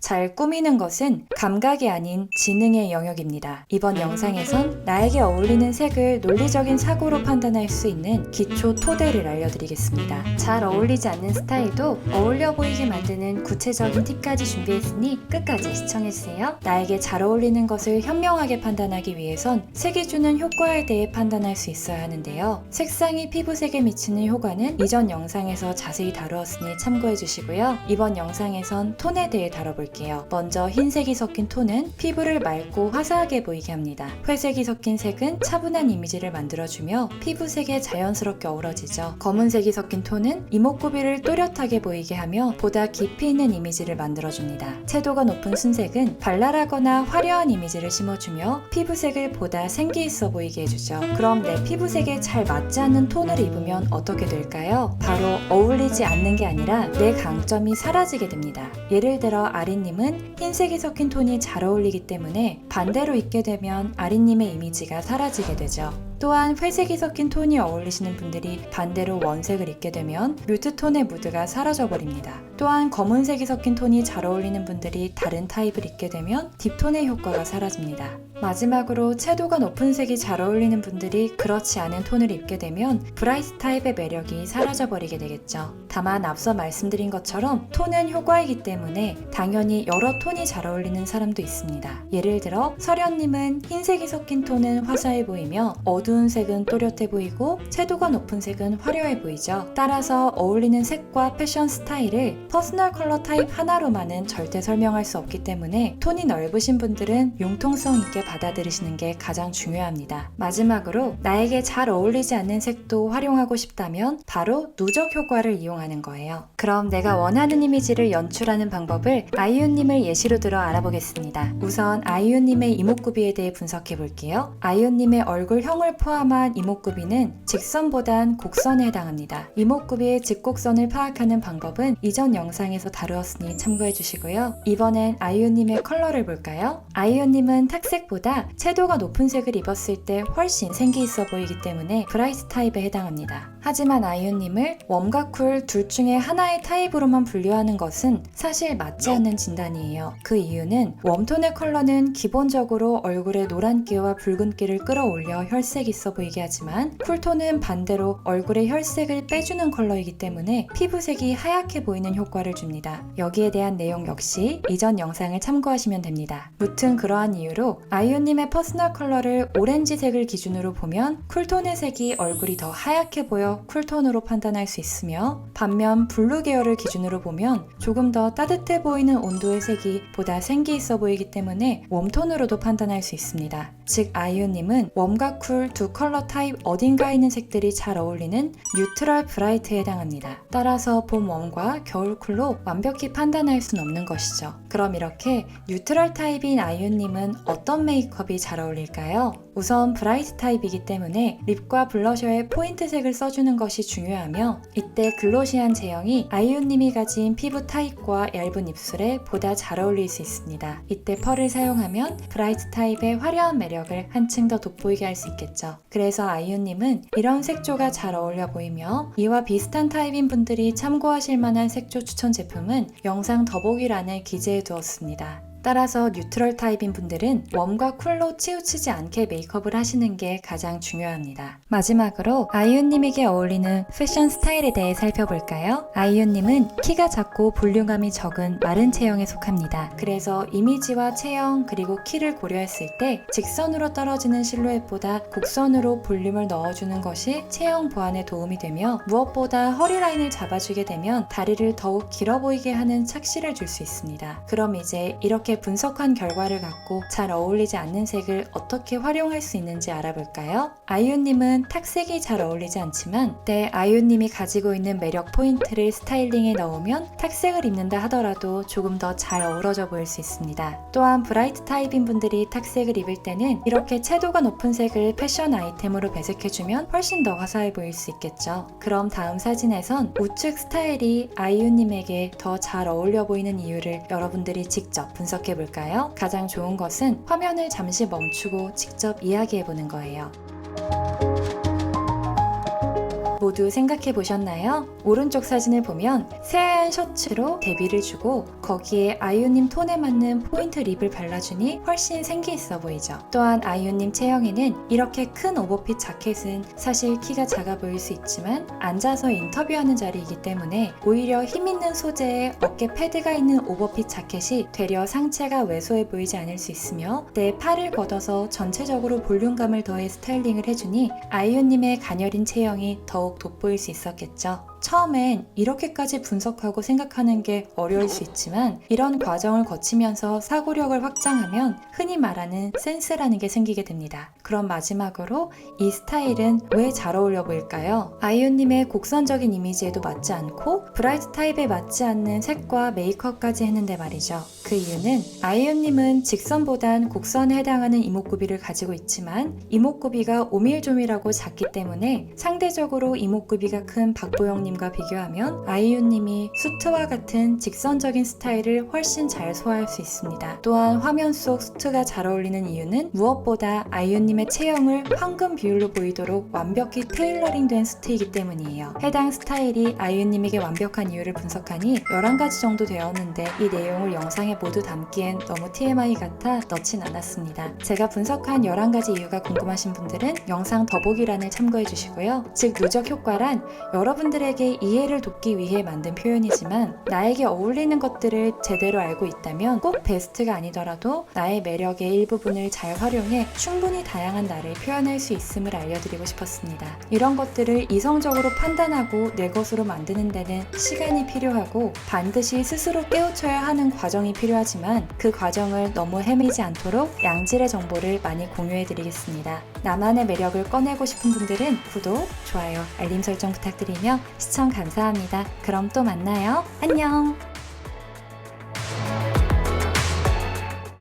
잘 꾸미는 것은 감각이 아닌 지능의 영역입니다. 이번 영상에선 나에게 어울리는 색을 논리적인 사고로 판단할 수 있는 기초 토대를 알려드리겠습니다. 잘 어울리지 않는 스타일도 어울려 보이게 만드는 구체적인 팁까지 준비했으니 끝까지 시청해주세요. 나에게 잘 어울리는 것을 현명하게 판단하기 위해선 색이 주는 효과에 대해 판단할 수 있어야 하는데요. 색상이 피부색에 미치는 효과는 이전 영상에서 자세히 다루었으니 참고해 주시고요. 이번 영상에선 톤에 대해 다뤄볼게요. 먼저 흰색이 섞인 톤은 피부를 맑고 화사하게 보이게 합니다. 회색이 섞인 색은 차분한 이미지를 만들어주며 피부색에 자연스럽게 어우러지죠. 검은색이 섞인 톤은 이목구비를 또렷하게 보이게 하며 보다 깊이 있는 이미지를 만들어줍니다. 채도가 높은 순색은 발랄하거나 화려한 이미지를 심어주며 피부색을 보다 생기 있어 보이게 해주죠. 그럼 내 피부색에 잘 맞지 않는 톤을 입으면 어떻게 될까요? 바로 어울리지 않는 게 아니라 내 강점이 사라지게 됩니다. 예를 들어 아린님은 흰색이 섞인 톤이 잘 어울리기 때문에 반대로 입게 되면 아린님의 이미지가 사라지게 되죠. 또한 회색이 섞인 톤이 어울리시는 분들이 반대로 원색을 입게 되면 뮤트톤의 무드가 사라져버립니다. 또한 검은색이 섞인 톤이 잘 어울리는 분들이 다른 타입을 입게 되면 딥톤의 효과가 사라집니다. 마지막으로 채도가 높은 색이 잘 어울리는 분들이 그렇지 않은 톤을 입게 되면 브라이트 타입의 매력이 사라져버리게 되겠죠. 다만 앞서 말씀드린 것처럼 톤은 효과이기 때문에 당연히 여러 톤이 잘 어울리는 사람도 있습니다. 예를 들어 설현님은 흰색이 섞인 톤은 화사해 보이며 어두운 색은 또렷해 보이고 채도가 높은 색은 화려해 보이죠. 따라서 어울리는 색과 패션 스타일을 퍼스널 컬러 타입 하나로만은 절대 설명할 수 없기 때문에 톤이 넓으신 분들은 융통성 있게 받아들이시는 게 가장 중요합니다. 마지막으로 나에게 잘 어울리지 않는 색도 활용하고 싶다면 바로 누적 효과를 이용하는 거예요. 그럼 내가 원하는 이미지를 연출하는 방법을 아이유님을 예시로 들어 알아보겠습니다. 우선 아이유님의 이목구비에 대해 분석해 볼게요. 아이유님의 얼굴형을 포함한 이목구비는 직선보단 곡선에 해당합니다. 이목구비의 직곡선을 파악하는 방법은 이전 영상에서 다루었으니 참고해 주시고요. 이번엔 아이유님의 컬러를 볼까요? 아이유님은 탁색보다 채도가 높은 색을 입었을 때 훨씬 생기 있어 보이기 때문에 브라이트 타입에 해당합니다. 하지만 아이유님을 웜과 쿨 둘 중에 하나의 타입으로만 분류하는 것은 사실 맞지 않는 진단이에요. 그 이유는 웜톤의 컬러는 기본적으로 얼굴에 노란기와 붉은기를 끌어올려 혈색 있어 보이게 하지만 쿨톤은 반대로 얼굴에 혈색을 빼주는 컬러이기 때문에 피부색이 하얗게 보이는 효과를 줍니다. 여기에 대한 내용 역시 이전 영상을 참고하시면 됩니다. 무튼 그러한 이유로 아이유님의 퍼스널 컬러를 오렌지색을 기준으로 보면 쿨톤의 색이 얼굴이 더 하얗게 보여 쿨톤으로 판단할 수 있으며 반면 블루 계열을 기준으로 보면 조금 더 따뜻해 보이는 온도의 색이 보다 생기 있어 보이기 때문에 웜톤으로도 판단할 수 있습니다. 즉 아이유님은 웜과 쿨 두 컬러 타입 어딘가에 있는 색들이 잘 어울리는 뉴트럴 브라이트에 해당합니다. 따라서 봄 웜과 겨울 쿨로 완벽히 판단할 수는 없는 것이죠. 그럼 이렇게 뉴트럴 타입인 아이유님은 어떤 메이크업이 잘 어울릴까요? 우선 브라이트 타입이기 때문에 립과 블러셔에 포인트색을 써주는 것이 중요하며 이때 글로시한 제형이 아이유님이 가진 피부 타입과 얇은 입술에 보다 잘 어울릴 수 있습니다. 이때 펄을 사용하면 브라이트 타입의 화려한 매력을 한층 더 돋보이게 할 수 있겠죠. 그래서 아이유님은 이런 색조가 잘 어울려 보이며 이와 비슷한 타입인 분들이 참고하실 만한 색조 추천 제품은 영상 더보기란에 기재해 두었습니다. 따라서 뉴트럴 타입인 분들은 웜과 쿨로 치우치지 않게 메이크업을 하시는 게 가장 중요합니다. 마지막으로 아이유님에게 어울리는 패션 스타일에 대해 살펴볼까요? 아이유님은 키가 작고 볼륨감이 적은 마른 체형에 속합니다. 그래서 이미지와 체형 그리고 키를 고려했을 때 직선으로 떨어지는 실루엣보다 곡선으로 볼륨을 넣어주는 것이 체형 보완에 도움이 되며 무엇보다 허리 라인을 잡아주게 되면 다리를 더욱 길어 보이게 하는 착시를 줄 수 있습니다. 그럼 이제 이렇게 분석한 결과를 갖고 잘 어울리지 않는 색을 어떻게 활용할 수 있는지 알아볼까요? 아이유님은 탁색이 잘 어울리지 않지만 아이유님이 가지고 있는 매력 포인트를 스타일링에 넣으면 탁색을 입는다 하더라도 조금 더 잘 어우러져 보일 수 있습니다. 또한 브라이트 타입인 분들이 탁색을 입을 때는 이렇게 채도가 높은 색을 패션 아이템으로 배색해주면 훨씬 더 화사해 보일 수 있겠죠. 그럼 다음 사진에선 우측 스타일이 아이유님에게 더 잘 어울려 보이는 이유를 여러분들이 직접 분석해 볼까요? 가장 좋은 것은 화면을 잠시 멈추고 직접 이야기해 보는 거예요. 모두 생각해 보셨나요? 오른쪽 사진을 보면 새하얀 셔츠로 대비를 주고 거기에 아이유님 톤에 맞는 포인트 립을 발라주니 훨씬 생기 있어 보이죠. 또한 아이유님 체형에는 이렇게 큰 오버핏 자켓은 사실 키가 작아 보일 수 있지만 앉아서 인터뷰하는 자리이기 때문에 오히려 힘있는 소재에 어깨 패드가 있는 오버핏 자켓이 되려 상체가 왜소해 보이지 않을 수 있으며 내 팔을 걷어서 전체적으로 볼륨감을 더해 스타일링을 해주니 아이유님의 가녀린 체형이 더욱 돋보일 수 있었겠죠. 처음엔 이렇게까지 분석하고 생각하는 게 어려울 수 있지만 이런 과정을 거치면서 사고력을 확장하면 흔히 말하는 센스라는 게 생기게 됩니다. 그럼 마지막으로 이 스타일은 왜 잘 어울려 보일까요? 아이유님의 곡선적인 이미지에도 맞지 않고 브라이트 타입에 맞지 않는 색과 메이크업까지 했는데 말이죠. 그 이유는 아이유님은 직선보단 곡선에 해당하는 이목구비를 가지고 있지만 이목구비가 오밀조밀하고 작기 때문에 상대적으로 이목구비가 큰 박보영님과 비교하면 아이유님이 수트와 같은 직선적인 스타일을 훨씬 잘 소화할 수 있습니다. 또한 화면 속 수트가 잘 어울리는 이유는 무엇보다 아이유님의 체형을 황금 비율로 보이도록 완벽히 테일러링된 수트이기 때문이에요. 해당 스타일이 아이유님에게 완벽한 이유를 분석하니 11가지 정도 되었는데 이 내용을 영상에 모두 담기엔 너무 TMI 같아 넣진 않았습니다. 제가 분석한 11가지 이유가 궁금하신 분들은 영상 더보기란을 참고해 주시고요. 즉 누적 효과란 여러분들에게 이해를 돕기 위해 만든 표현이지만 나에게 어울리는 것들을 제대로 알고 있다면 꼭 베스트가 아니더라도 나의 매력의 일부분을 잘 활용해 충분히 다양한 나를 표현할 수 있음을 알려드리고 싶었습니다. 이런 것들을 이성적으로 판단하고 내 것으로 만드는 데는 시간이 필요하고 반드시 스스로 깨우쳐야 하는 과정이 필요하지만 그 과정을 너무 헤매지 않도록 양질의 정보를 많이 공유해드리겠습니다. 나만의 매력을 꺼내고 싶은 분들은 구독, 좋아요, 알림 설정 부탁드리며 시청 감사합니다. 그럼 또 만나요. 안녕!